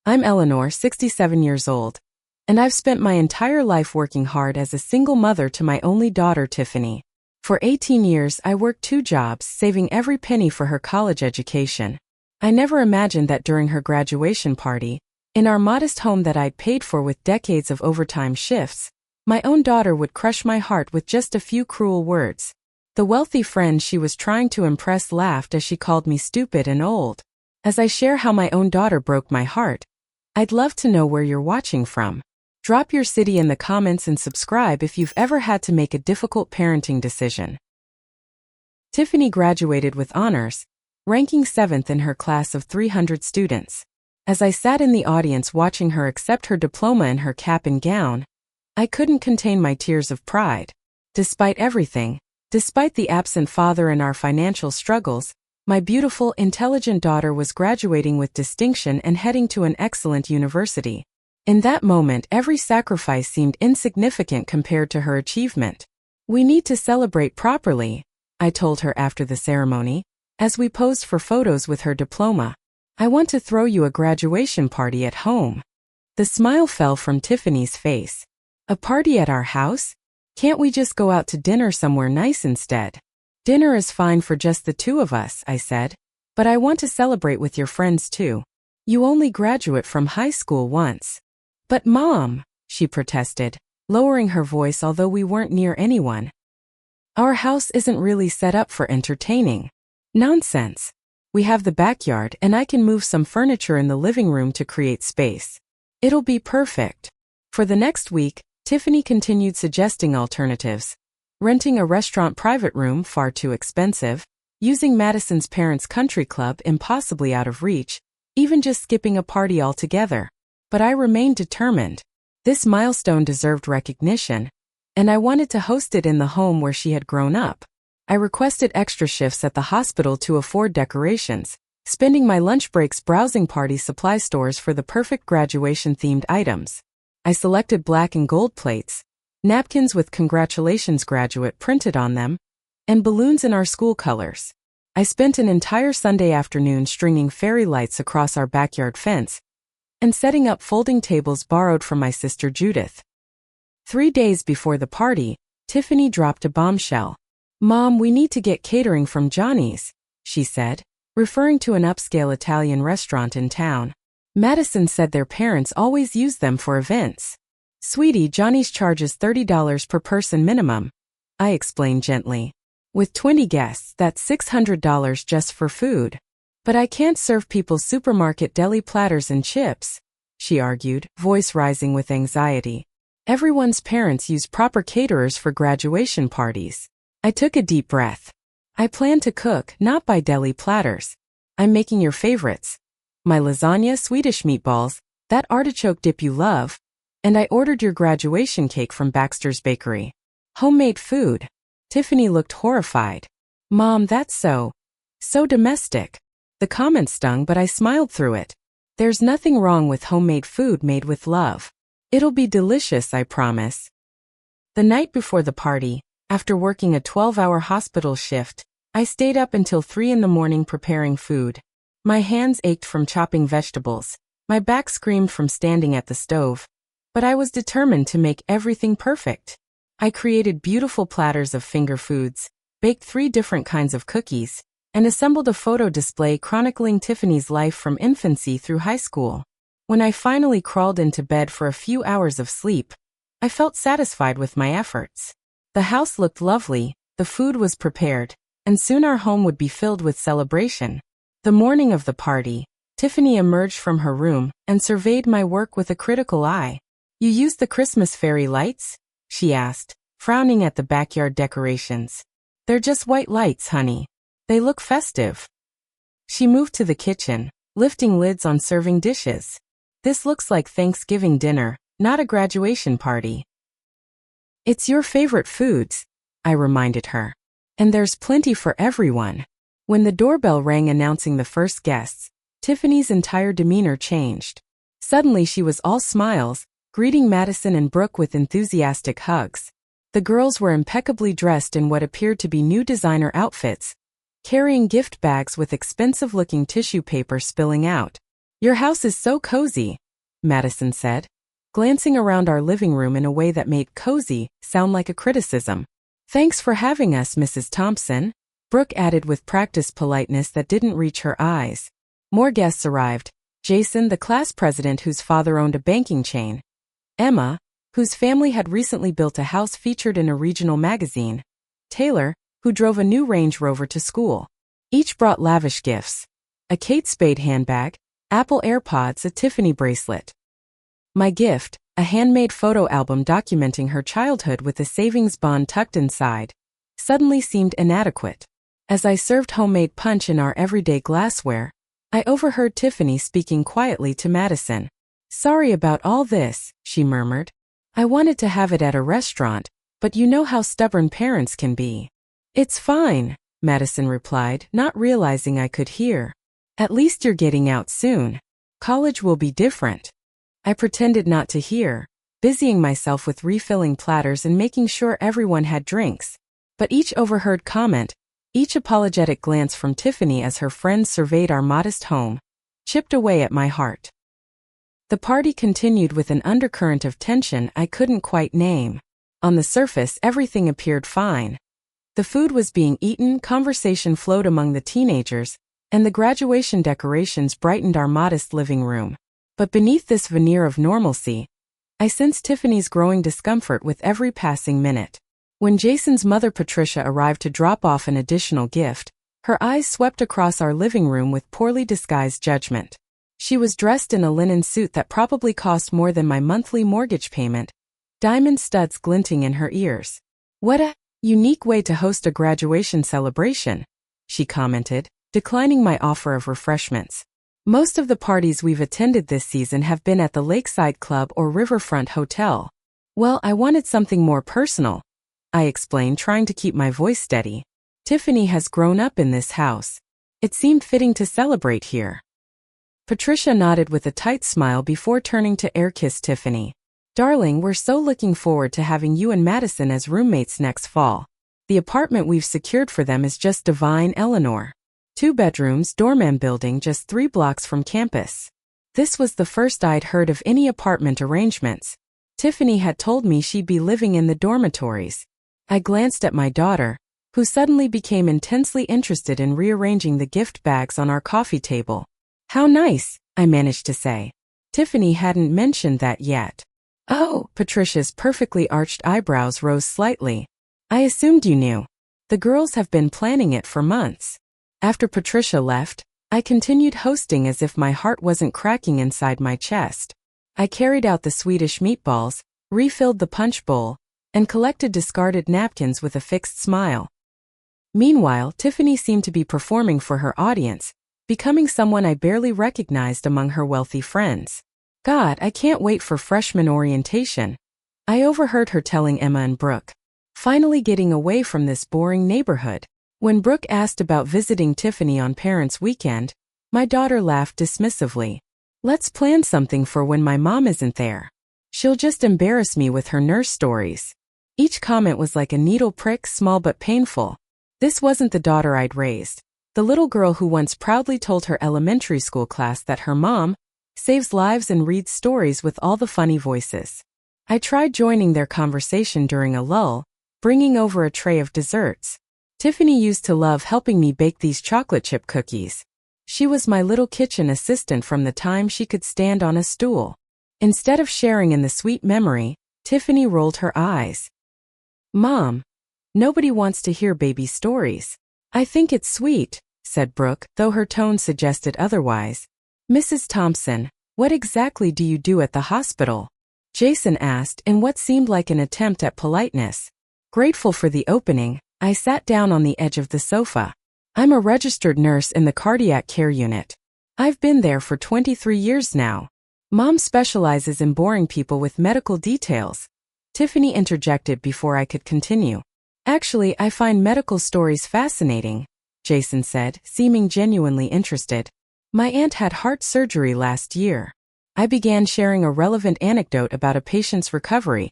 I'm Eleanor, 67 years old, and I've spent my entire life working hard as a single mother to my only daughter, Tiffany. For 18 years, I worked 2 jobs, saving every penny for her college education. I never imagined that during her graduation party, in our modest home that I'd paid for with decades of overtime shifts, my own daughter would crush my heart with just a few cruel words. The wealthy friend she was trying to impress laughed as she called me stupid and old. As I share how my own daughter broke my heart, I'd love to know where you're watching from. Drop your city in the comments and subscribe if you've ever had to make a difficult parenting decision. Tiffany graduated with honors, ranking 7th in her class of 300 students. As I sat in the audience watching her accept her diploma in her cap and gown, I couldn't contain my tears of pride. Despite everything, despite the absent father and our financial struggles, my beautiful, intelligent daughter was graduating with distinction and heading to an excellent university. In that moment, every sacrifice seemed insignificant compared to her achievement. "We need to celebrate properly," I told her after the ceremony, as we posed for photos with her diploma. "I want to throw you a graduation party at home." The smile fell from Tiffany's face. "A party at our house? Can't we just go out to dinner somewhere nice instead?" "Dinner is fine for just the 2 of us," I said, "but I want to celebrate with your friends too. You only graduate from high school once." "But Mom," she protested, lowering her voice although we weren't near anyone. "Our house isn't really set up for entertaining." "Nonsense. We have the backyard and I can move some furniture in the living room to create space. It'll be perfect." For the next week, Tiffany continued suggesting alternatives. Renting a restaurant private room, far too expensive, using Madison's parents' country club, impossibly out of reach, even just skipping a party altogether. But I remained determined. This milestone deserved recognition, and I wanted to host it in the home where she had grown up. I requested extra shifts at the hospital to afford decorations, spending my lunch breaks browsing party supply stores for the perfect graduation-themed items. I selected black and gold plates, napkins with "Congratulations Graduate" printed on them, and balloons in our school colors. I spent an entire Sunday afternoon stringing fairy lights across our backyard fence and setting up folding tables borrowed from my sister Judith. 3 days before the party, Tiffany dropped a bombshell. "Mom, we need to get catering from Johnny's," she said, referring to an upscale Italian restaurant in town. "Madison said their parents always use them for events." "Sweetie, Johnny's charges $30 per person minimum," I explained gently. "With 20 guests, that's $600 just for food." "But I can't serve people supermarket deli platters and chips," she argued, voice rising with anxiety. "Everyone's parents use proper caterers for graduation parties." I took a deep breath. "I plan to cook, not buy deli platters. I'm making your favorites. My lasagna, Swedish meatballs, that artichoke dip you love, and I ordered your graduation cake from Baxter's Bakery. Homemade food." Tiffany looked horrified. "Mom, that's so domestic." The comment stung, but I smiled through it. "There's nothing wrong with homemade food made with love. It'll be delicious, I promise." The night before the party, after working a 12-hour hospital shift, I stayed up until 3 in the morning preparing food. My hands ached from chopping vegetables. My back screamed from standing at the stove. But I was determined to make everything perfect. I created beautiful platters of finger foods, baked 3 different kinds of cookies, and assembled a photo display chronicling Tiffany's life from infancy through high school. When I finally crawled into bed for a few hours of sleep, I felt satisfied with my efforts. The house looked lovely, the food was prepared, and soon our home would be filled with celebration. The morning of the party, Tiffany emerged from her room and surveyed my work with a critical eye. "You used the Christmas fairy lights?" she asked, frowning at the backyard decorations. "They're just white lights, honey. They look festive." She moved to the kitchen, lifting lids on serving dishes. "This looks like Thanksgiving dinner, not a graduation party." "It's your favorite foods," I reminded her. "And there's plenty for everyone." When the doorbell rang announcing the first guests, Tiffany's entire demeanor changed. Suddenly she was all smiles, greeting Madison and Brooke with enthusiastic hugs. The girls were impeccably dressed in what appeared to be new designer outfits, carrying gift bags with expensive-looking tissue paper spilling out. Your house is so cozy, Madison said, glancing around our living room in a way that made cozy sound like a criticism. Thanks for having us, Mrs. Thompson, Brooke added with practiced politeness that didn't reach her eyes. More guests arrived. Jason, the class president whose father owned a banking chain. Emma, whose family had recently built a house featured in a regional magazine. Taylor, who drove a new Range Rover to school. Each brought lavish gifts. A Kate Spade handbag, Apple AirPods, a Tiffany bracelet. My gift, a handmade photo album documenting her childhood with a savings bond tucked inside, suddenly seemed inadequate. As I served homemade punch in our everyday glassware, I overheard Tiffany speaking quietly to Madison. Sorry about all this, she murmured. I wanted to have it at a restaurant, but you know how stubborn parents can be. It's fine, Madison replied, not realizing I could hear. At least you're getting out soon. College will be different. I pretended not to hear, busying myself with refilling platters and making sure everyone had drinks. But each overheard comment, each apologetic glance from Tiffany as her friends surveyed our modest home, chipped away at my heart. The party continued with an undercurrent of tension I couldn't quite name. On the surface, everything appeared fine. The food was being eaten, conversation flowed among the teenagers, and the graduation decorations brightened our modest living room. But beneath this veneer of normalcy, I sensed Tiffany's growing discomfort with every passing minute. When Jason's mother Patricia arrived to drop off an additional gift, her eyes swept across our living room with poorly disguised judgment. She was dressed in a linen suit that probably cost more than my monthly mortgage payment, diamond studs glinting in her ears. What a unique way to host a graduation celebration, she commented, declining my offer of refreshments. Most of the parties we've attended this season have been at the Lakeside Club or Riverfront Hotel. Well, I wanted something more personal, I explained, trying to keep my voice steady. Tiffany has grown up in this house. It seemed fitting to celebrate here. Patricia nodded with a tight smile before turning to air-kiss Tiffany. Darling, we're so looking forward to having you and Madison as roommates next fall. The apartment we've secured for them is just divine, Eleanor. 2 bedrooms, doorman building just 3 blocks from campus. This was the first I'd heard of any apartment arrangements. Tiffany had told me she'd be living in the dormitories. I glanced at my daughter, who suddenly became intensely interested in rearranging the gift bags on our coffee table. How nice, I managed to say. Tiffany hadn't mentioned that yet. Oh, Patricia's perfectly arched eyebrows rose slightly. I assumed you knew. The girls have been planning it for months. After Patricia left, I continued hosting as if my heart wasn't cracking inside my chest. I carried out the Swedish meatballs, refilled the punch bowl, and collected discarded napkins with a fixed smile. Meanwhile, Tiffany seemed to be performing for her audience, becoming someone I barely recognized among her wealthy friends. God, I can't wait for freshman orientation, I overheard her telling Emma and Brooke. Finally getting away from this boring neighborhood. When Brooke asked about visiting Tiffany on Parents' Weekend, my daughter laughed dismissively. Let's plan something for when my mom isn't there. She'll just embarrass me with her nurse stories. Each comment was like a needle prick, small but painful. This wasn't the daughter I'd raised. The little girl who once proudly told her elementary school class that her mom saves lives and reads stories with all the funny voices. I tried joining their conversation during a lull, bringing over a tray of desserts. Tiffany used to love helping me bake these chocolate chip cookies. She was my little kitchen assistant from the time she could stand on a stool. Instead of sharing in the sweet memory, Tiffany rolled her eyes. Mom, nobody wants to hear baby stories. I think it's sweet, said Brooke, though her tone suggested otherwise. Mrs. Thompson, what exactly do you do at the hospital? Jason asked in what seemed like an attempt at politeness. Grateful for the opening, I sat down on the edge of the sofa. I'm a registered nurse in the cardiac care unit. I've been there for 23 years now. Mom specializes in boring people with medical details. Tiffany interjected before I could continue. Actually, I find medical stories fascinating, Jason said, seeming genuinely interested. My aunt had heart surgery last year. I began sharing a relevant anecdote about a patient's recovery,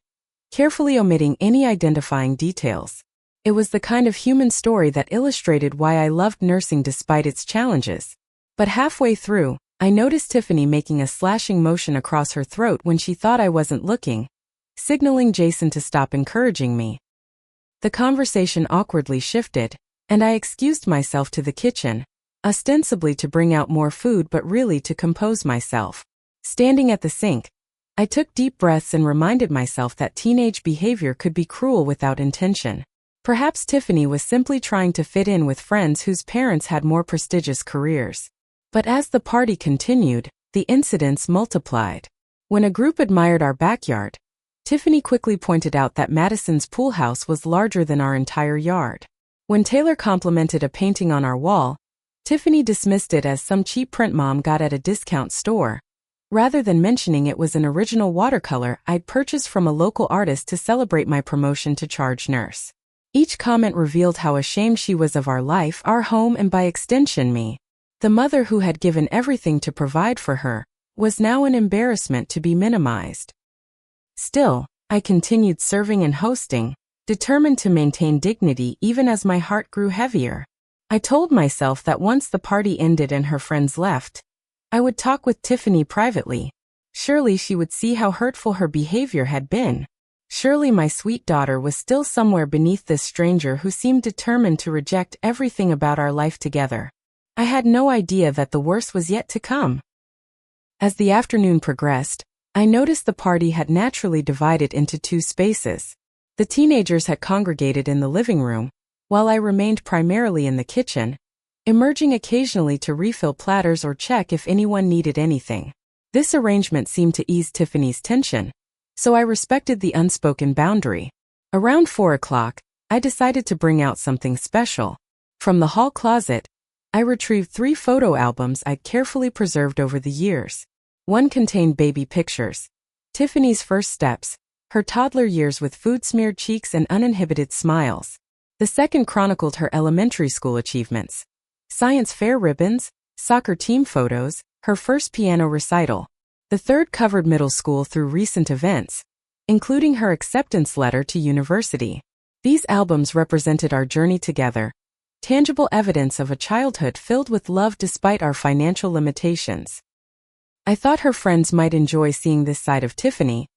carefully omitting any identifying details. It was the kind of human story that illustrated why I loved nursing despite its challenges. But halfway through, I noticed Tiffany making a slashing motion across her throat when she thought I wasn't looking, signaling Jason to stop encouraging me. The conversation awkwardly shifted, and I excused myself to the kitchen, ostensibly to bring out more food but really to compose myself. Standing at the sink, I took deep breaths and reminded myself that teenage behavior could be cruel without intention. Perhaps Tiffany was simply trying to fit in with friends whose parents had more prestigious careers. But as the party continued, the incidents multiplied. When a group admired our backyard, Tiffany quickly pointed out that Madison's pool house was larger than our entire yard. When Taylor complimented a painting on our wall, Tiffany dismissed it as some cheap print mom got at a discount store, rather than mentioning it was an original watercolor I'd purchased from a local artist to celebrate my promotion to charge nurse. Each comment revealed how ashamed she was of our life, our home, and by extension me. The mother who had given everything to provide for her was now an embarrassment to be minimized. Still, I continued serving and hosting, determined to maintain dignity even as my heart grew heavier. I told myself that once the party ended and her friends left, I would talk with Tiffany privately. Surely she would see how hurtful her behavior had been. Surely my sweet daughter was still somewhere beneath this stranger who seemed determined to reject everything about our life together. I had no idea that the worst was yet to come. As the afternoon progressed, I noticed the party had naturally divided into two spaces. The teenagers had congregated in the living room, while I remained primarily in the kitchen, emerging occasionally to refill platters or check if anyone needed anything. This arrangement seemed to ease Tiffany's tension, so I respected the unspoken boundary. Around 4 o'clock, I decided to bring out something special. From the hall closet, I retrieved 3 photo albums I'd carefully preserved over the years. One contained baby pictures, Tiffany's first steps, her toddler years with food-smeared cheeks and uninhibited smiles. The second chronicled her elementary school achievements, science fair ribbons, soccer team photos, her first piano recital. The third covered middle school through recent events, including her acceptance letter to university. These albums represented our journey together, tangible evidence of a childhood filled with love despite our financial limitations. I thought her friends might enjoy seeing this side of Tiffany,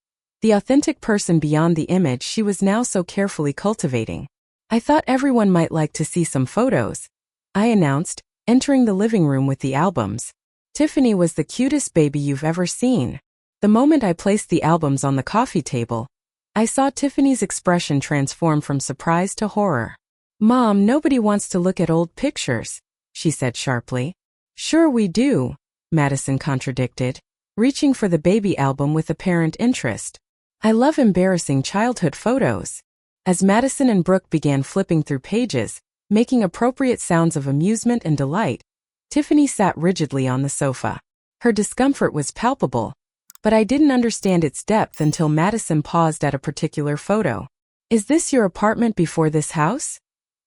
the authentic person beyond the image she was now so carefully cultivating. I thought everyone might like to see some photos, I announced, entering the living room with the albums. Tiffany was the cutest baby you've ever seen. The moment I placed the albums on the coffee table, I saw Tiffany's expression transform from surprise to horror. "Mom, nobody wants to look at old pictures," she said sharply. "Sure we do," Madison contradicted, reaching for the baby album with apparent interest. "I love embarrassing childhood photos." As Madison and Brooke began flipping through pages, making appropriate sounds of amusement and delight, Tiffany sat rigidly on the sofa. Her discomfort was palpable, but I didn't understand its depth until Madison paused at a particular photo. "Is this your apartment before this house?"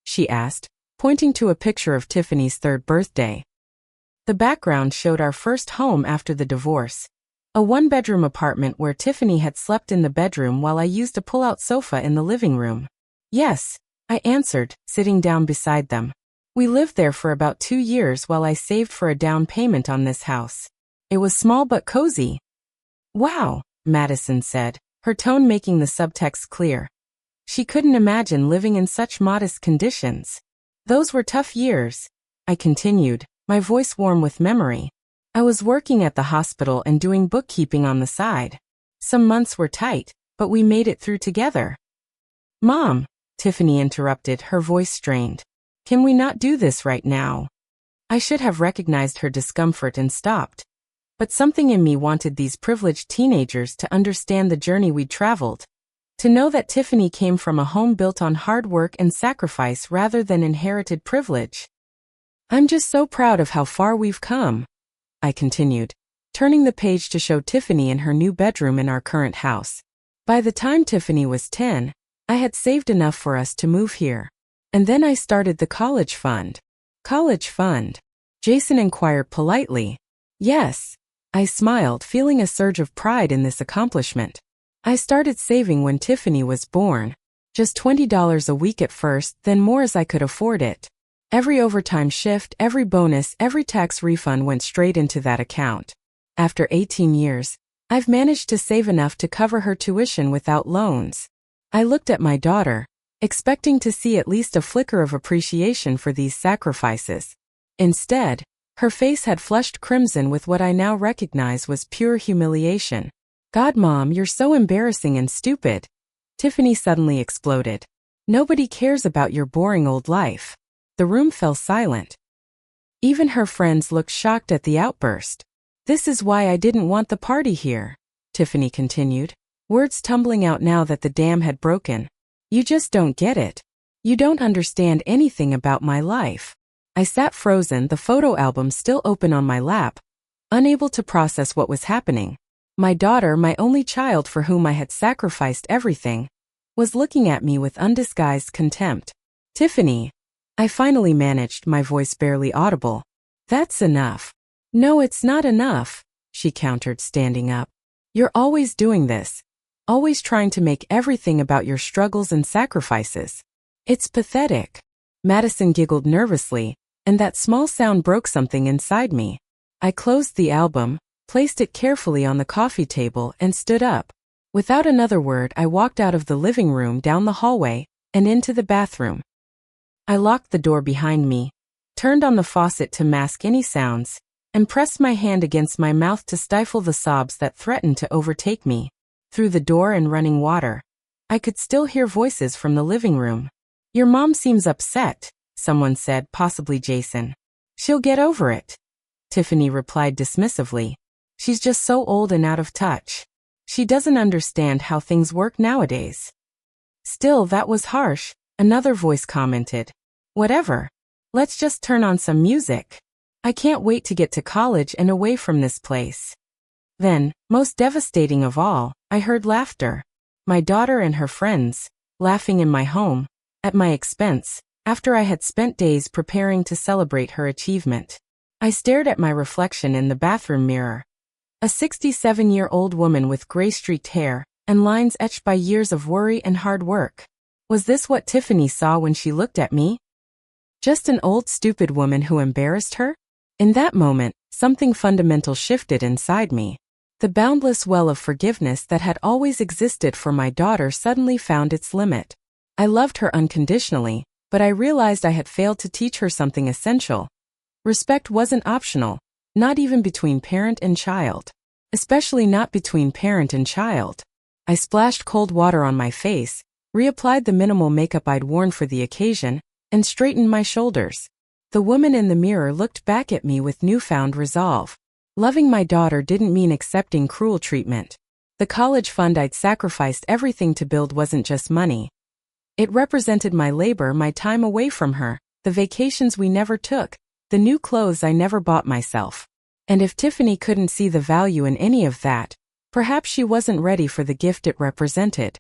she asked, pointing to a picture of Tiffany's 3rd birthday. The background showed our first home after the divorce, a 1-bedroom apartment where Tiffany had slept in the bedroom while I used a pull-out sofa in the living room. "Yes," I answered, sitting down beside them. "We lived there for about 2 years while I saved for a down payment on this house. It was small but cozy." "Wow," Madison said, her tone making the subtext clear. She couldn't imagine living in such modest conditions. "Those were tough years," I continued, my voice warm with memory. "I was working at the hospital and doing bookkeeping on the side. Some months were tight, but we made it through together." "Mom," Tiffany interrupted, her voice strained. "Can we not do this right now?" I should have recognized her discomfort and stopped. But something in me wanted these privileged teenagers to understand the journey we'd traveled. To know that Tiffany came from a home built on hard work and sacrifice rather than inherited privilege. "I'm just so proud of how far we've come," I continued, turning the page to show Tiffany in her new bedroom in our current house. By the time Tiffany was 10, I had saved enough for us to move here. And then I started the college fund. "College fund?" Jason inquired politely. "Yes." I smiled, feeling a surge of pride in this accomplishment. I started saving when Tiffany was born. Just $20 a week at first, then more as I could afford it. Every overtime shift, every bonus, every tax refund went straight into that account. After 18 years, I've managed to save enough to cover her tuition without loans. I looked at my daughter, expecting to see at least a flicker of appreciation for these sacrifices. Instead, her face had flushed crimson with what I now recognize was pure humiliation. God, Mom, you're so embarrassing and stupid. Tiffany suddenly exploded. Nobody cares about your boring old life. The room fell silent. Even her friends looked shocked at the outburst. This is why I didn't want the party here, Tiffany continued, words tumbling out now that the dam had broken. You just don't get it. You don't understand anything about my life. I sat frozen, the photo album still open on my lap, unable to process what was happening. My daughter, my only child for whom I had sacrificed everything, was looking at me with undisguised contempt. Tiffany, I finally managed, my voice barely audible. That's enough. No, it's not enough, she countered, standing up. You're always doing this. Always trying to make everything about your struggles and sacrifices. It's pathetic. Madison giggled nervously, and that small sound broke something inside me. I closed the album, placed it carefully on the coffee table, and stood up. Without another word, I walked out of the living room, down the hallway, and into the bathroom. I locked the door behind me, turned on the faucet to mask any sounds, and pressed my hand against my mouth to stifle the sobs that threatened to overtake me. Through the door and running water, I could still hear voices from the living room. Your mom seems upset, someone said, possibly Jason. She'll get over it, Tiffany replied dismissively. She's just so old and out of touch. She doesn't understand how things work nowadays. Still, that was harsh, another voice commented. Whatever. Let's just turn on some music. I can't wait to get to college and away from this place. Then, most devastating of all, I heard laughter. My daughter and her friends, laughing in my home, at my expense, after I had spent days preparing to celebrate her achievement. I stared at my reflection in the bathroom mirror. A 67-year-old woman with gray-streaked hair and lines etched by years of worry and hard work. Was this what Tiffany saw when she looked at me? Just an old stupid woman who embarrassed her? In that moment, something fundamental shifted inside me. The boundless well of forgiveness that had always existed for my daughter suddenly found its limit. I loved her unconditionally, but I realized I had failed to teach her something essential. Respect wasn't optional, not even between parent and child. Especially not between parent and child. I splashed cold water on my face, reapplied the minimal makeup I'd worn for the occasion, and straightened my shoulders. The woman in the mirror looked back at me with newfound resolve. Loving my daughter didn't mean accepting cruel treatment. The college fund I'd sacrificed everything to build wasn't just money. It represented my labor, my time away from her, the vacations we never took, the new clothes I never bought myself. And if Tiffany couldn't see the value in any of that, perhaps she wasn't ready for the gift it represented.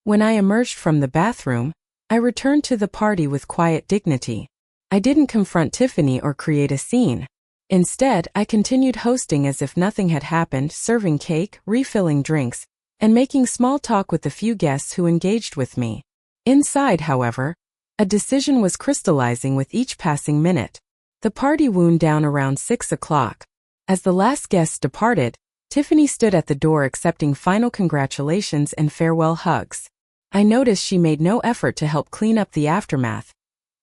When I emerged from the bathroom, I returned to the party with quiet dignity. I didn't confront Tiffany or create a scene. Instead, I continued hosting as if nothing had happened, serving cake, refilling drinks, and making small talk with the few guests who engaged with me. Inside, however, a decision was crystallizing with each passing minute. The party wound down around 6 o'clock. As the last guests departed, Tiffany stood at the door accepting final congratulations and farewell hugs. I noticed she made no effort to help clean up the aftermath.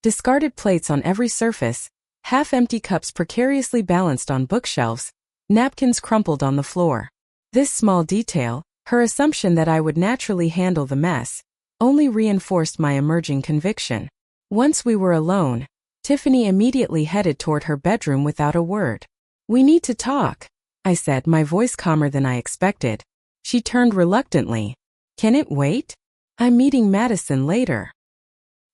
Discarded plates on every surface, half-empty cups precariously balanced on bookshelves, napkins crumpled on the floor. This small detail, her assumption that I would naturally handle the mess, only reinforced my emerging conviction. Once we were alone, Tiffany immediately headed toward her bedroom without a word. "We need to talk," I said, my voice calmer than I expected. She turned reluctantly. "Can it wait? I'm meeting Madison later."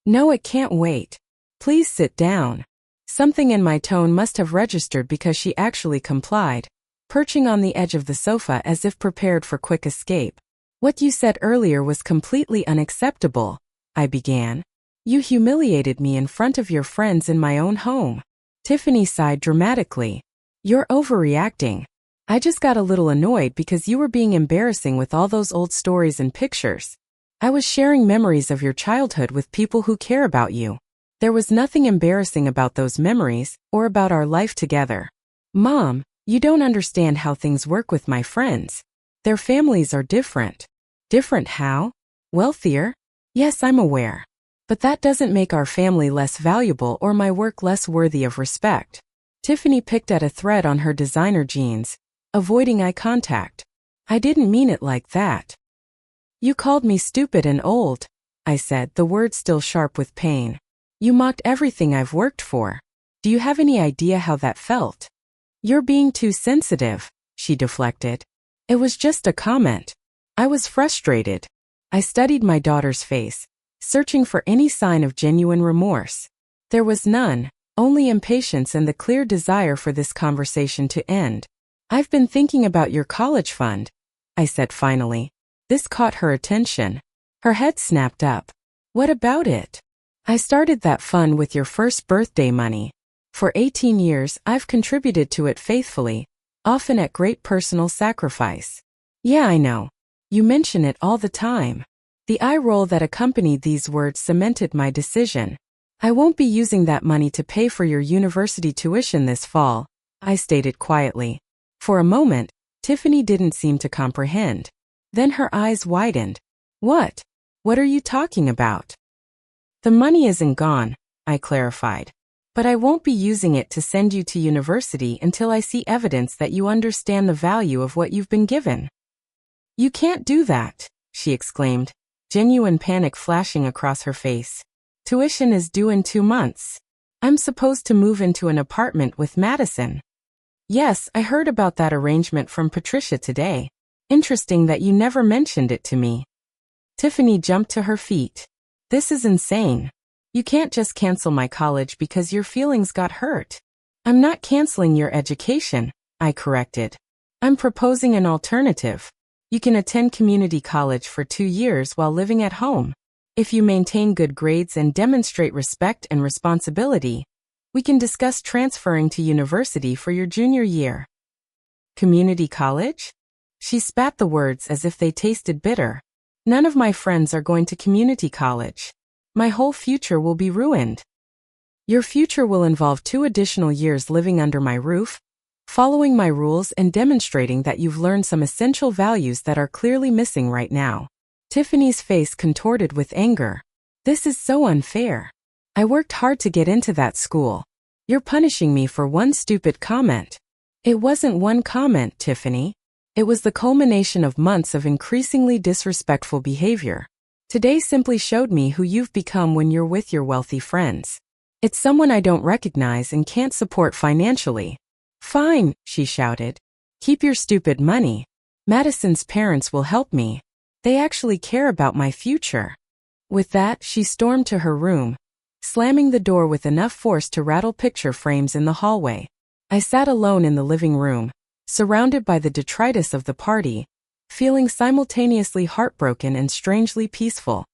"No, it can't wait. Please sit down." Something in my tone must have registered because she actually complied, perching on the edge of the sofa as if prepared for quick escape. "What you said earlier was completely unacceptable," I began. "You humiliated me in front of your friends in my own home." Tiffany sighed dramatically. "You're overreacting. I just got a little annoyed because you were being embarrassing with all those old stories and pictures. I was sharing memories of your childhood with people who care about you." There was nothing embarrassing about those memories or about our life together. Mom, you don't understand how things work with my friends. Their families are different. Different how? Wealthier? Yes, I'm aware. But that doesn't make our family less valuable or my work less worthy of respect. Tiffany picked at a thread on her designer jeans, avoiding eye contact. I didn't mean it like that. You called me stupid and old, I said, the words still sharp with pain. You mocked everything I've worked for. Do you have any idea how that felt? You're being too sensitive, she deflected. It was just a comment. I was frustrated. I studied my daughter's face, searching for any sign of genuine remorse. There was none, only impatience and the clear desire for this conversation to end. I've been thinking about your college fund, I said finally. This caught her attention. Her head snapped up. What about it? I started that fund with your first birthday money. For 18 years, I've contributed to it faithfully, often at great personal sacrifice. Yeah, I know. You mention it all the time. The eye roll that accompanied these words cemented my decision. I won't be using that money to pay for your university tuition this fall, I stated quietly. For a moment, Tiffany didn't seem to comprehend. Then her eyes widened. What? What are you talking about? The money isn't gone, I clarified. But I won't be using it to send you to university until I see evidence that you understand the value of what you've been given. You can't do that, she exclaimed, genuine panic flashing across her face. Tuition is due in 2 months. I'm supposed to move into an apartment with Madison. Yes, I heard about that arrangement from Patricia today. Interesting that you never mentioned it to me. Tiffany jumped to her feet. This is insane. You can't just cancel my college because your feelings got hurt. I'm not canceling your education, I corrected. I'm proposing an alternative. You can attend community college for 2 years while living at home. If you maintain good grades and demonstrate respect and responsibility, we can discuss transferring to university for your junior year. Community college? She spat the words as if they tasted bitter. None of my friends are going to community college. My whole future will be ruined. Your future will involve 2 additional years living under my roof, following my rules and demonstrating that you've learned some essential values that are clearly missing right now. Tiffany's face contorted with anger. This is so unfair. I worked hard to get into that school. You're punishing me for one stupid comment. It wasn't one comment, Tiffany. It was the culmination of months of increasingly disrespectful behavior. Today simply showed me who you've become when you're with your wealthy friends. It's someone I don't recognize and can't support financially. Fine, she shouted. Keep your stupid money. Madison's parents will help me. They actually care about my future. With that, she stormed to her room, slamming the door with enough force to rattle picture frames in the hallway. I sat alone in the living room, surrounded by the detritus of the party, feeling simultaneously heartbroken and strangely peaceful.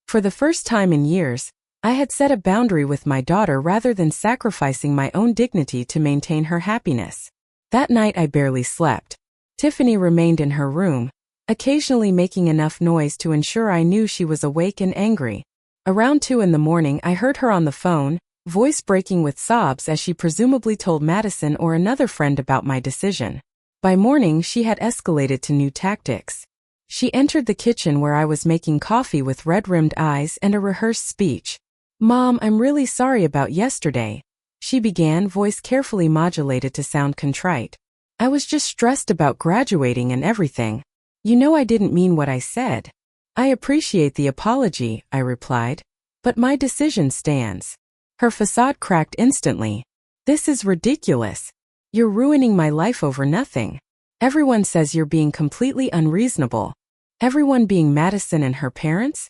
For the first time in years, I had set a boundary with my daughter rather than sacrificing my own dignity to maintain her happiness. That night I barely slept. Tiffany remained in her room, occasionally making enough noise to ensure I knew she was awake and angry. Around 2 a.m, I heard her on the phone, voice breaking with sobs as she presumably told Madison or another friend about my decision. By morning, she had escalated to new tactics. She entered the kitchen where I was making coffee with red-rimmed eyes and a rehearsed speech. Mom, I'm really sorry about yesterday, she began, voice carefully modulated to sound contrite. I was just stressed about graduating and everything. You know I didn't mean what I said. I appreciate the apology, I replied, but my decision stands. Her facade cracked instantly. This is ridiculous. You're ruining my life over nothing. Everyone says you're being completely unreasonable. Everyone being Madison and her parents?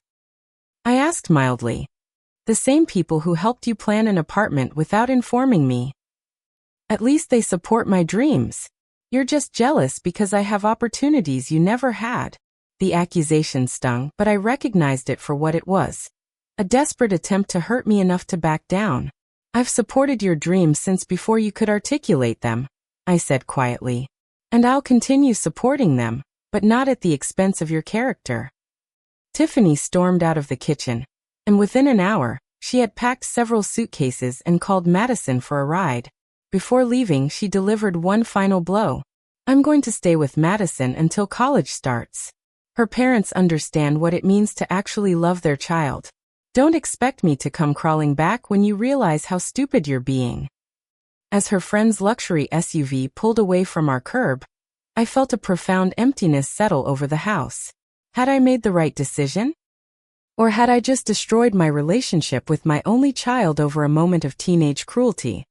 I asked mildly. The same people who helped you plan an apartment without informing me. At least they support my dreams. You're just jealous because I have opportunities you never had. The accusation stung, but I recognized it for what it was. A desperate attempt to hurt me enough to back down. I've supported your dreams since before you could articulate them, I said quietly. And I'll continue supporting them, but not at the expense of your character. Tiffany stormed out of the kitchen, and within an hour, She had packed several suitcases and called Madison for a ride. Before leaving, she delivered one final blow. I'm going to stay with Madison until college starts. Her parents understand what it means to actually love their child. Don't expect me to come crawling back when you realize how stupid you're being. As her friend's luxury SUV pulled away from our curb, I felt a profound emptiness settle over the house. Had I made the right decision? Or had I just destroyed my relationship with my only child over a moment of teenage cruelty?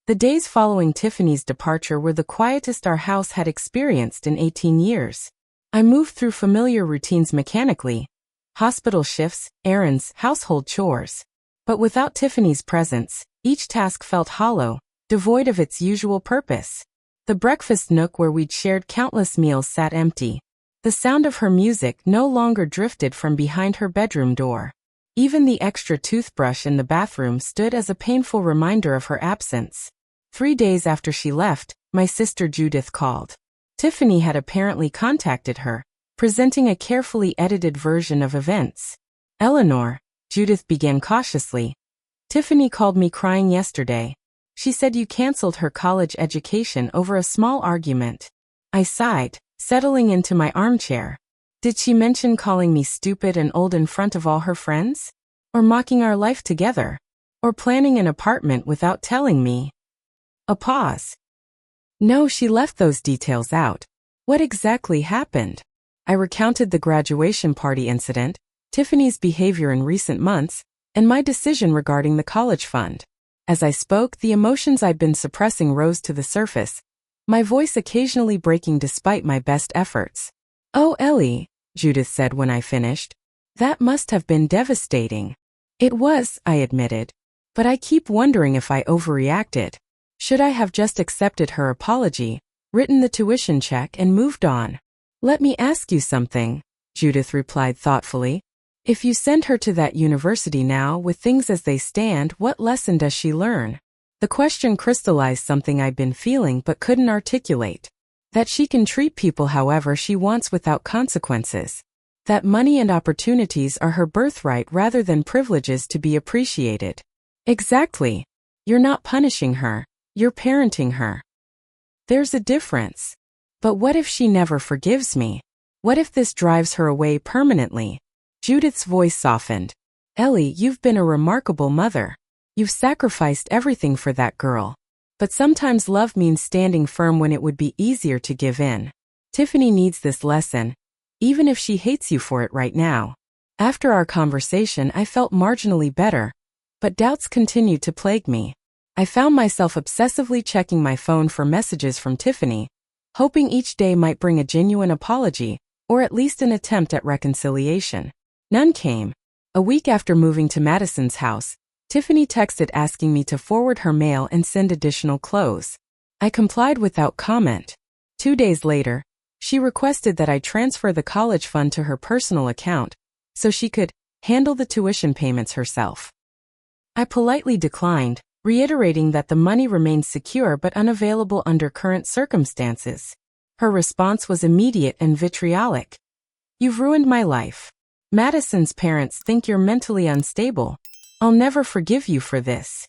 The days following Tiffany's departure were the quietest our house had experienced in 18 years. I moved through familiar routines mechanically: hospital shifts, errands, household chores. But without Tiffany's presence, each task felt hollow, devoid of its usual purpose. The breakfast nook where we'd shared countless meals sat empty. The sound of her music no longer drifted from behind her bedroom door. Even the extra toothbrush in the bathroom stood as a painful reminder of her absence. 3 days after she left, my sister Judith called. Tiffany had apparently contacted her, presenting a carefully edited version of events. Eleanor, Judith began cautiously. Tiffany called me crying yesterday. She said you canceled her college education over a small argument. I sighed, settling into my armchair. Did she mention calling me stupid and old in front of all her friends? Or mocking our life together? Or planning an apartment without telling me? A pause. No, she left those details out. What exactly happened? I recounted the graduation party incident, Tiffany's behavior in recent months, and my decision regarding the college fund. As I spoke, the emotions I'd been suppressing rose to the surface, my voice occasionally breaking despite my best efforts. Oh, Ellie, Judith said when I finished. That must have been devastating. It was, I admitted. But I keep wondering if I overreacted. Should I have just accepted her apology, written the tuition check, and moved on? Let me ask you something, Judith replied thoughtfully. If you send her to that university now with things as they stand, what lesson does she learn? The question crystallized something I'd been feeling but couldn't articulate. That she can treat people however she wants without consequences. That money and opportunities are her birthright rather than privileges to be appreciated. Exactly. You're not punishing her, you're parenting her. There's a difference. But what if she never forgives me? What if this drives her away permanently? Judith's voice softened. Ellie, you've been a remarkable mother. You've sacrificed everything for that girl. But sometimes love means standing firm when it would be easier to give in. Tiffany needs this lesson, even if she hates you for it right now. After our conversation, I felt marginally better, but doubts continued to plague me. I found myself obsessively checking my phone for messages from Tiffany, hoping each day might bring a genuine apology, or at least an attempt at reconciliation. None came. A week after moving to Madison's house, Tiffany texted asking me to forward her mail and send additional clothes. I complied without comment. 2 days later, she requested that I transfer the college fund to her personal account so she could handle the tuition payments herself. I politely declined, reiterating that the money remained secure but unavailable under current circumstances. Her response was immediate and vitriolic. You've ruined my life. Madison's parents think you're mentally unstable. I'll never forgive you for this.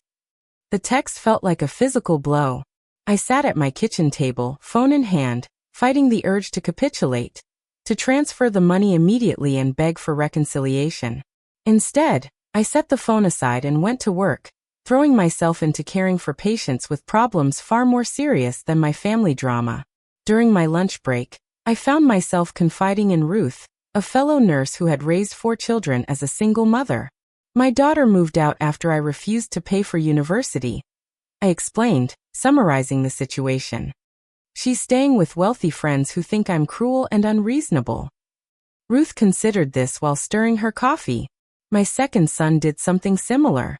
The text felt like a physical blow. I sat at my kitchen table, phone in hand, fighting the urge to capitulate, to transfer the money immediately and beg for reconciliation. Instead, I set the phone aside and went to work, throwing myself into caring for patients with problems far more serious than my family drama. During my lunch break, I found myself confiding in Ruth, a fellow nurse who had raised 4 children as a single mother. My daughter moved out after I refused to pay for university. I explained, summarizing the situation. She's staying with wealthy friends who think I'm cruel and unreasonable. Ruth considered this while stirring her coffee. My second son did something similar.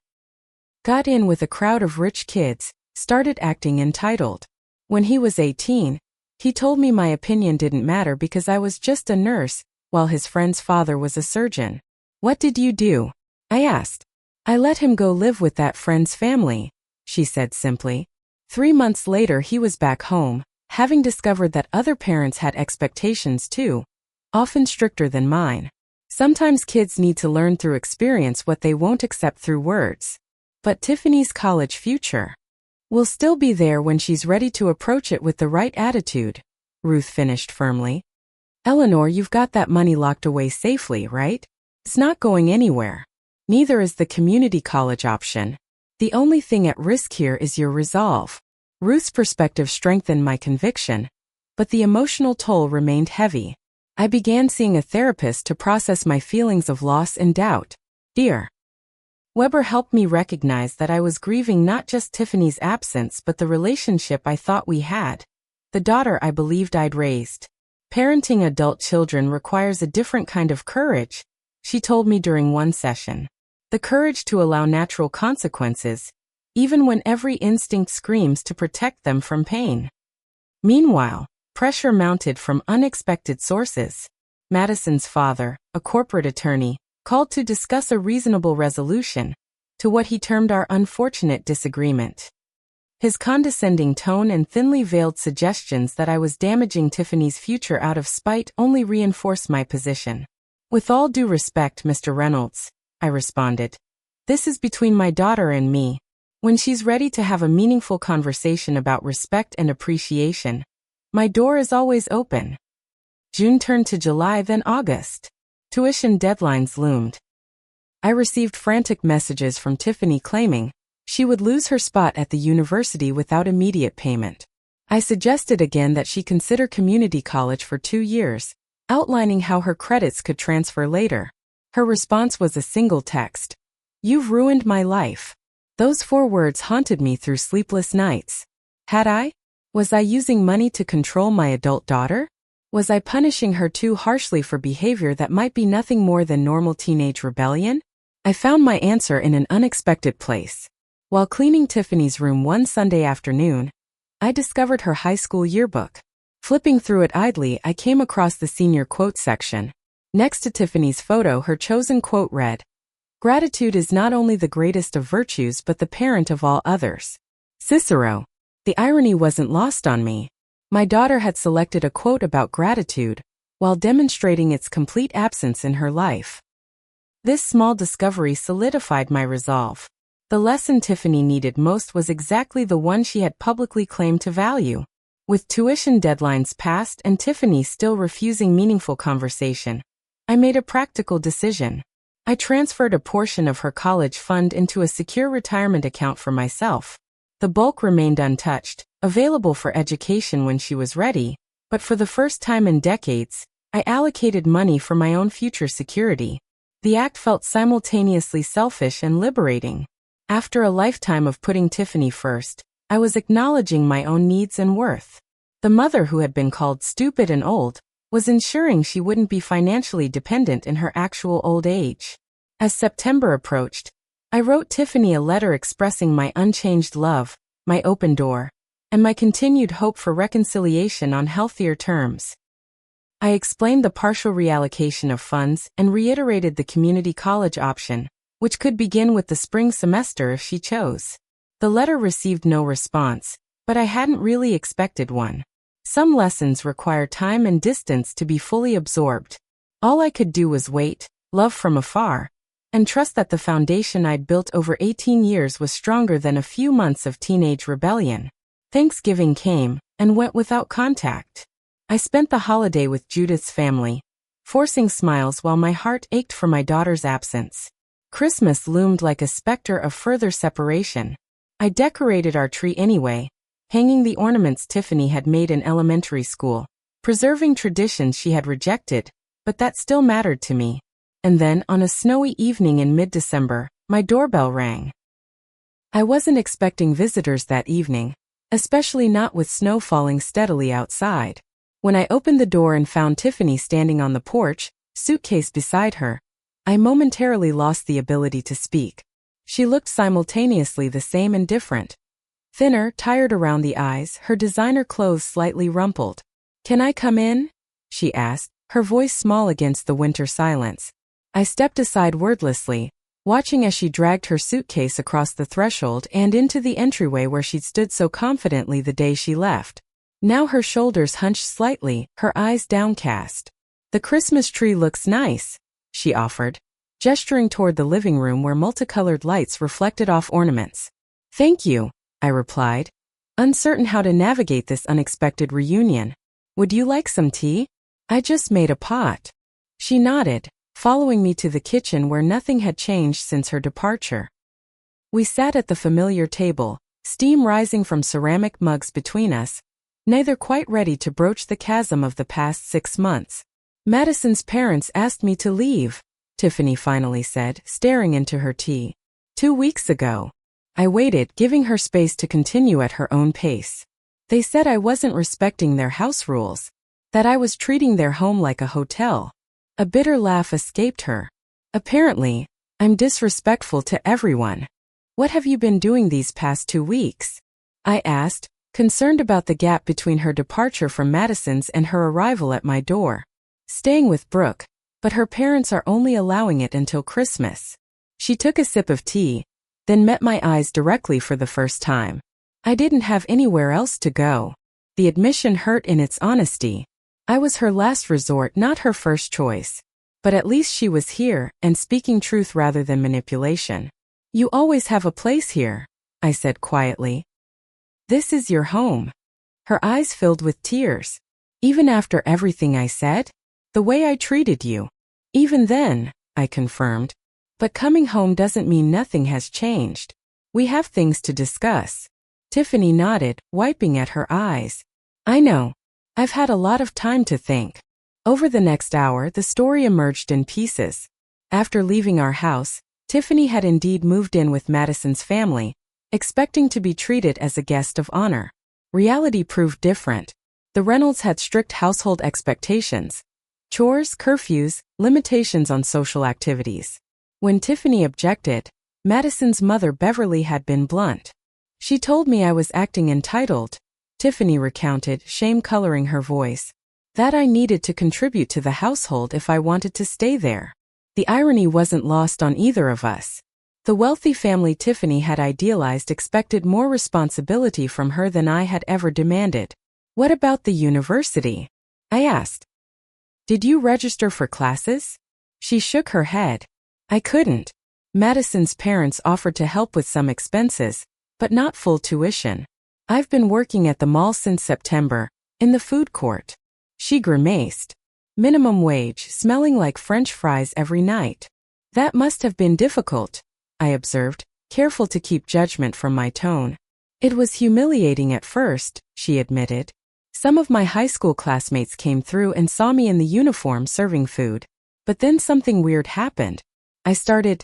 Got in with a crowd of rich kids, started acting entitled. When he was 18, he told me my opinion didn't matter because I was just a nurse, while his friend's father was a surgeon. What did you do? I asked. I let him go live with that friend's family, she said simply. 3 months later he was back home, having discovered that other parents had expectations too, often stricter than mine. Sometimes kids need to learn through experience what they won't accept through words. But Tiffany's college future will still be there when she's ready to approach it with the right attitude, Ruth finished firmly. Eleanor, you've got that money locked away safely, right? It's not going anywhere. Neither is the community college option. The only thing at risk here is your resolve. Ruth's perspective strengthened my conviction, but the emotional toll remained heavy. I began seeing a therapist to process my feelings of loss and doubt. Dear Weber helped me recognize that I was grieving not just Tiffany's absence but the relationship I thought we had, the daughter I believed I'd raised. Parenting adult children requires a different kind of courage, she told me during one session. The courage to allow natural consequences, even when every instinct screams to protect them from pain. Meanwhile, pressure mounted from unexpected sources. Madison's father, a corporate attorney, called to discuss a reasonable resolution to what he termed our unfortunate disagreement. His condescending tone and thinly veiled suggestions that I was damaging Tiffany's future out of spite only reinforced my position. With all due respect, Mr. Reynolds, I responded. This is between my daughter and me. When she's ready to have a meaningful conversation about respect and appreciation, my door is always open. June turned to July, then August. Tuition deadlines loomed. I received frantic messages from Tiffany claiming she would lose her spot at the university without immediate payment. I suggested again that she consider community college for 2 years, outlining how her credits could transfer later. Her response was a single text. "You've ruined my life." Those 4 words haunted me through sleepless nights. Had I? Was I using money to control my adult daughter? Was I punishing her too harshly for behavior that might be nothing more than normal teenage rebellion? I found my answer in an unexpected place. While cleaning Tiffany's room one Sunday afternoon, I discovered her high school yearbook. Flipping through it idly, I came across the senior quote section. Next to Tiffany's photo, her chosen quote read, "Gratitude is not only the greatest of virtues but the parent of all others." Cicero. The irony wasn't lost on me. My daughter had selected a quote about gratitude, while demonstrating its complete absence in her life. This small discovery solidified my resolve. The lesson Tiffany needed most was exactly the one she had publicly claimed to value. With tuition deadlines passed and Tiffany still refusing meaningful conversation, I made a practical decision. I transferred a portion of her college fund into a secure retirement account for myself. The bulk remained untouched, available for education when she was ready, but for the first time in decades, I allocated money for my own future security. The act felt simultaneously selfish and liberating. After a lifetime of putting Tiffany first, I was acknowledging my own needs and worth. The mother who had been called stupid and old was ensuring she wouldn't be financially dependent in her actual old age. As September approached, I wrote Tiffany a letter expressing my unchanged love, my open door, and my continued hope for reconciliation on healthier terms. I explained the partial reallocation of funds and reiterated the community college option, which could begin with the spring semester if she chose. The letter received no response, but I hadn't really expected one. Some lessons require time and distance to be fully absorbed. All I could do was wait, love from afar, and trust that the foundation I'd built over 18 years was stronger than a few months of teenage rebellion. Thanksgiving came, and went without contact. I spent the holiday with Judith's family, forcing smiles while my heart ached for my daughter's absence. Christmas loomed like a specter of further separation. I decorated our tree anyway, hanging the ornaments Tiffany had made in elementary school, preserving traditions she had rejected, but that still mattered to me. And then, on a snowy evening in mid-December, my doorbell rang. I wasn't expecting visitors that evening, especially not with snow falling steadily outside. When I opened the door and found Tiffany standing on the porch, suitcase beside her, I momentarily lost the ability to speak. She looked simultaneously the same and different. Thinner, tired around the eyes, her designer clothes slightly rumpled. "Can I come in?" she asked, her voice small against the winter silence. I stepped aside wordlessly, watching as she dragged her suitcase across the threshold and into the entryway where she'd stood so confidently the day she left. Now her shoulders hunched slightly, her eyes downcast. "The Christmas tree looks nice," she offered, gesturing toward the living room where multicolored lights reflected off ornaments. Thank you, I replied, uncertain how to navigate this unexpected reunion. Would you like some tea? I just made a pot. She nodded, following me to the kitchen where nothing had changed since her departure. We sat at the familiar table, steam rising from ceramic mugs between us, neither quite ready to broach the chasm of the past 6 months. Madison's parents asked me to leave, Tiffany finally said, staring into her tea. 2 weeks ago. I waited, giving her space to continue at her own pace. They said I wasn't respecting their house rules, that I was treating their home like a hotel. A bitter laugh escaped her. Apparently, I'm disrespectful to everyone. What have you been doing these past 2 weeks? I asked, concerned about the gap between her departure from Madison's and her arrival at my door. Staying with Brooke, but her parents are only allowing it until Christmas. She took a sip of tea, then met my eyes directly for the first time. I didn't have anywhere else to go. The admission hurt in its honesty. I was her last resort, not her first choice. But at least she was here, and speaking truth rather than manipulation. You always have a place here, I said quietly. This is your home. Her eyes filled with tears. Even after everything I said? The way I treated you. Even then, I confirmed. But coming home doesn't mean nothing has changed. We have things to discuss. Tiffany nodded, wiping at her eyes. I know. I've had a lot of time to think. Over the next hour, the story emerged in pieces. After leaving our house, Tiffany had indeed moved in with Madison's family, expecting to be treated as a guest of honor. Reality proved different. The Reynolds had strict household expectations. Chores, curfews, limitations on social activities. When Tiffany objected, Madison's mother Beverly had been blunt. She told me I was acting entitled, Tiffany recounted, shame coloring her voice. That I needed to contribute to the household if I wanted to stay there. The irony wasn't lost on either of us. The wealthy family Tiffany had idealized expected more responsibility from her than I had ever demanded. What about the university? I asked. Did you register for classes? She shook her head. I couldn't. Madison's parents offered to help with some expenses, but not full tuition. I've been working at the mall since September, in the food court. She grimaced. Minimum wage, smelling like French fries every night. That must have been difficult, I observed, careful to keep judgment from my tone. It was humiliating at first, she admitted. Some of my high school classmates came through and saw me in the uniform serving food. But then something weird happened. I started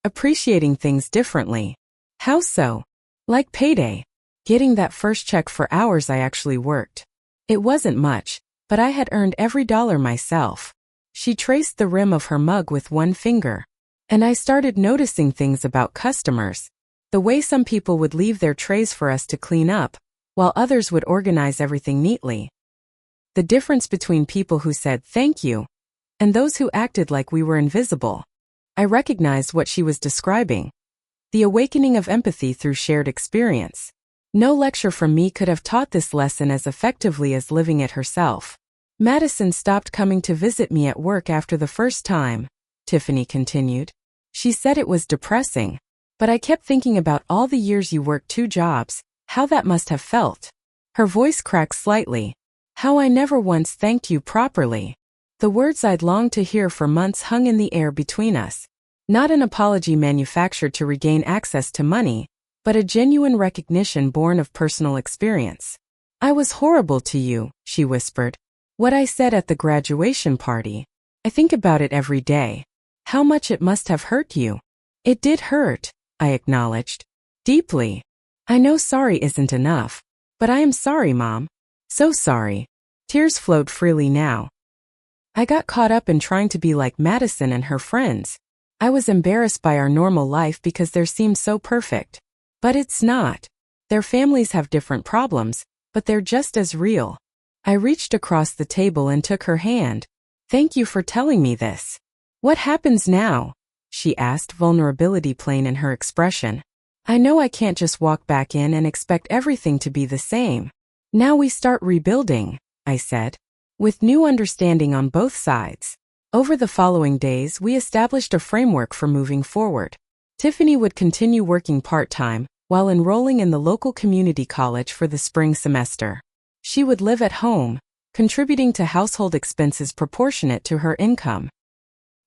appreciating things differently. How so? Like payday. Getting that first check for hours I actually worked. It wasn't much, but I had earned every dollar myself. She traced the rim of her mug with one finger. And I started noticing things about customers. The way some people would leave their trays for us to clean up, while others would organize everything neatly. The difference between people who said thank you and those who acted like we were invisible. I recognized what she was describing. The awakening of empathy through shared experience. No lecture from me could have taught this lesson as effectively as living it herself. Madison stopped coming to visit me at work after the first time, Tiffany continued. She said it was depressing. But I kept thinking about all the years you worked 2 jobs, how that must have felt. Her voice cracked slightly. How I never once thanked you properly. The words I'd longed to hear for months hung in the air between us. Not an apology manufactured to regain access to money, but a genuine recognition born of personal experience. I was horrible to you, she whispered. What I said at the graduation party. I think about it every day. How much it must have hurt you. It did hurt, I acknowledged. Deeply. I know sorry isn't enough, but I am sorry, Mom. So sorry. Tears flowed freely now. I got caught up in trying to be like Madison and her friends. I was embarrassed by our normal life because theirs seemed so perfect. But it's not. Their families have different problems, but they're just as real. I reached across the table and took her hand. Thank you for telling me this. What happens now? She asked, vulnerability plain in her expression. I know I can't just walk back in and expect everything to be the same. Now we start rebuilding, I said. With new understanding on both sides. Over the following days, we established a framework for moving forward. Tiffany would continue working part-time while enrolling in the local community college for the spring semester. She would live at home, contributing to household expenses proportionate to her income.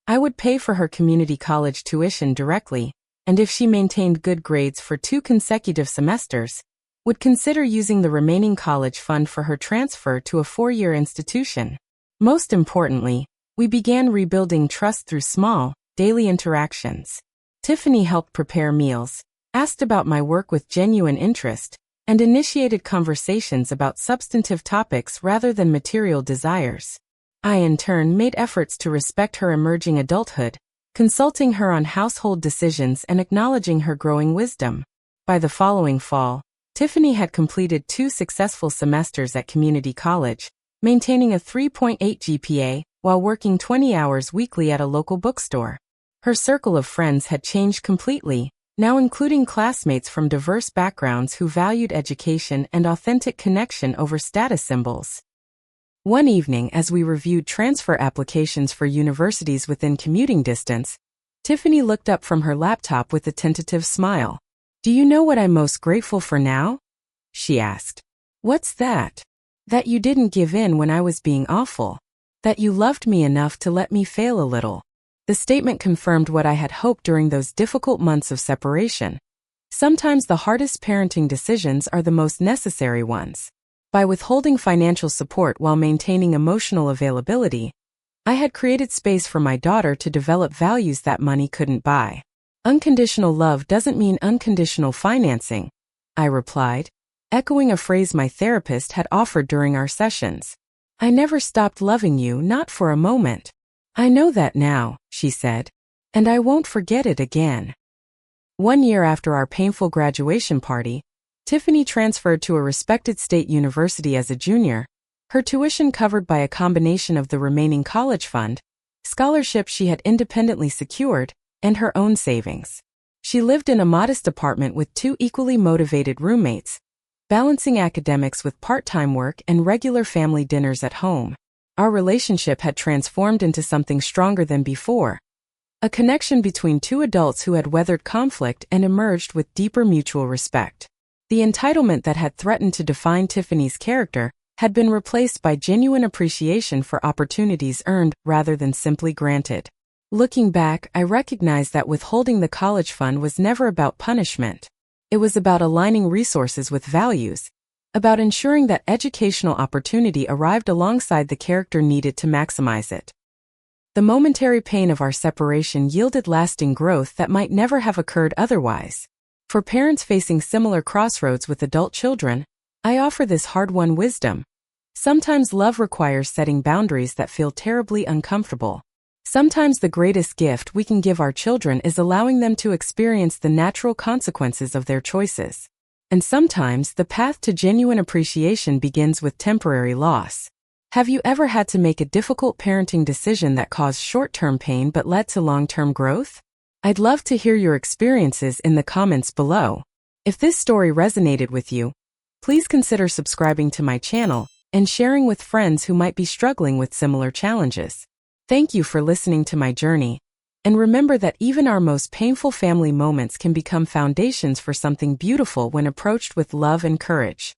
I would pay for her community college tuition directly, and if she maintained good grades for 2 consecutive semesters, would consider using the remaining college fund for her transfer to a 4-year institution. Most importantly, we began rebuilding trust through small, daily interactions. Tiffany helped prepare meals, asked about my work with genuine interest, and initiated conversations about substantive topics rather than material desires. I, in turn, made efforts to respect her emerging adulthood, consulting her on household decisions and acknowledging her growing wisdom. By the following fall, Tiffany had completed 2 successful semesters at community college, maintaining a 3.8 GPA while working 20 hours weekly at a local bookstore. Her circle of friends had changed completely, now including classmates from diverse backgrounds who valued education and authentic connection over status symbols. One evening, as we reviewed transfer applications for universities within commuting distance, Tiffany looked up from her laptop with a tentative smile. "Do you know what I'm most grateful for now?" she asked. "What's that?" "That you didn't give in when I was being awful. That you loved me enough to let me fail a little." The statement confirmed what I had hoped during those difficult months of separation. Sometimes the hardest parenting decisions are the most necessary ones. By withholding financial support while maintaining emotional availability, I had created space for my daughter to develop values that money couldn't buy. "Unconditional love doesn't mean unconditional financing," I replied, echoing a phrase my therapist had offered during our sessions. "I never stopped loving you, not for a moment." "I know that now," she said, "and I won't forget it again." 1 year after our painful graduation party, Tiffany transferred to a respected state university as a junior, her tuition covered by a combination of the remaining college fund, scholarships she had independently secured, and her own savings. She lived in a modest apartment with 2 equally motivated roommates, balancing academics with part-time work and regular family dinners at home. Our relationship had transformed into something stronger than before, a connection between 2 adults who had weathered conflict and emerged with deeper mutual respect. The entitlement that had threatened to define Tiffany's character had been replaced by genuine appreciation for opportunities earned rather than simply granted. Looking back, I recognize that withholding the college fund was never about punishment. It was about aligning resources with values, about ensuring that educational opportunity arrived alongside the character needed to maximize it. The momentary pain of our separation yielded lasting growth that might never have occurred otherwise. For parents facing similar crossroads with adult children, I offer this hard-won wisdom. Sometimes love requires setting boundaries that feel terribly uncomfortable. Sometimes the greatest gift we can give our children is allowing them to experience the natural consequences of their choices. And sometimes the path to genuine appreciation begins with temporary loss. Have you ever had to make a difficult parenting decision that caused short-term pain but led to long-term growth? I'd love to hear your experiences in the comments below. If this story resonated with you, please consider subscribing to my channel and sharing with friends who might be struggling with similar challenges. Thank you for listening to my journey, and remember that even our most painful family moments can become foundations for something beautiful when approached with love and courage.